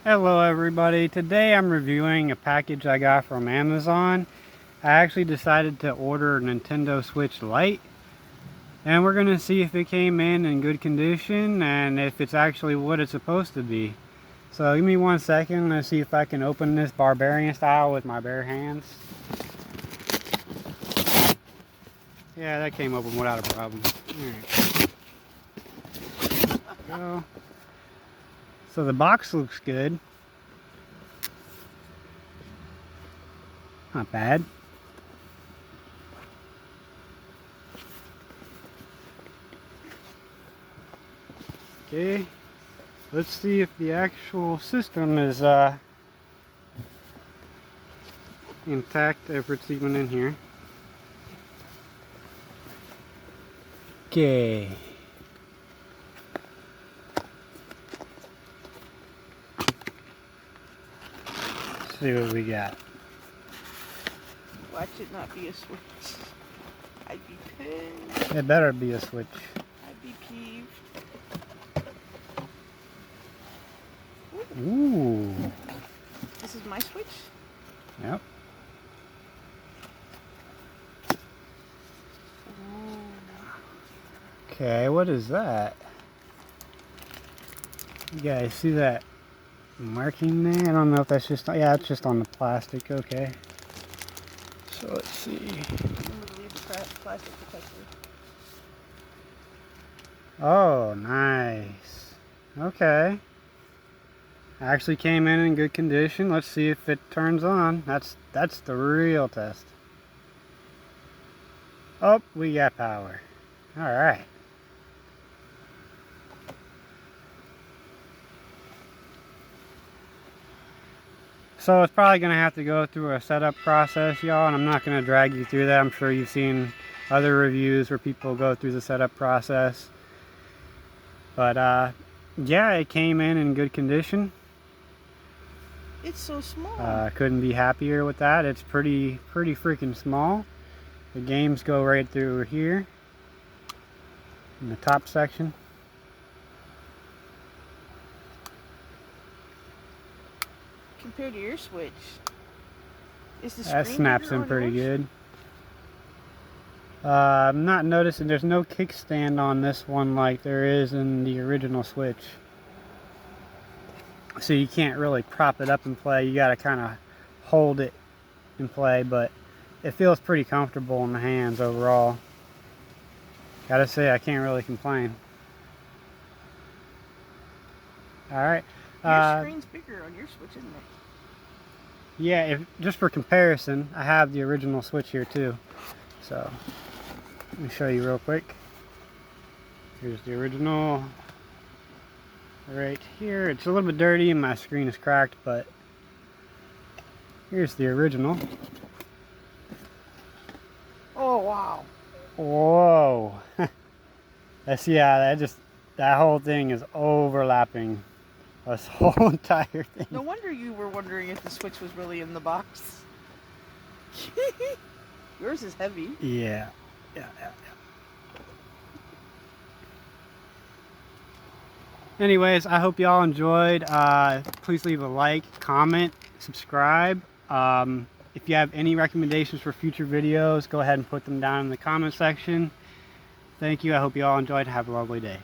Hello everybody, today I'm reviewing a package I got from Amazon. I actually decided to order a Nintendo Switch Lite, and we're going to see if it came in good condition and if it's actually what it's supposed to be. So give me 1 second, let's see if I can open this barbarian style with my bare hands. Yeah, that came open without a problem. Alright. Go. So the box looks good. Not bad. Okay, let's see if the actual system is intact, if it's even in here. Okay. Let's see what we got. Watch it not be a switch. I'd be pissed. It better be a switch. I'd be peeved. Ooh. This is my switch? Yep. Okay, what is that? You guys see that marking there? I don't know if that's just, yeah, it's just on the plastic. Okay. So let's see. Remember to leave the plastic protector. Oh, nice. Okay. Actually came in good condition. Let's see if it turns on. That's the real test. Oh, we got power. All right. So it's probably going to have to go through a setup process, y'all, and I'm not going to drag you through that. I'm sure you've seen other reviews where people go through the setup process. But yeah, it came in good condition. It's so small. Couldn't be happier with that. It's pretty freaking small. The games go right through here in the top section. Compared to your switch, is the That screen snaps bigger in on pretty yours? good. I'm not noticing there's no kickstand on this one like there is in the original Switch. So you can't really prop it up and play. You gotta kind of hold it and play, but it feels pretty comfortable in the hands overall. Gotta say, I can't really complain. Alright. Your screen's bigger on your switch, isn't it? Yeah, just for comparison, I have the original Switch here too. So, let me show you real quick. Here's the original. Right here. It's a little bit dirty and my screen is cracked, but here's the original. Oh, wow. Whoa. That's, yeah, that whole thing is overlapping. This whole entire thing. No wonder you were wondering if the switch was really in the box. Yours is heavy. Yeah. Anyways, I hope y'all enjoyed. Please leave a like, comment, subscribe. If you have any recommendations for future videos, go ahead and put them down in the comment section. Thank you. I hope you all enjoyed. Have a lovely day.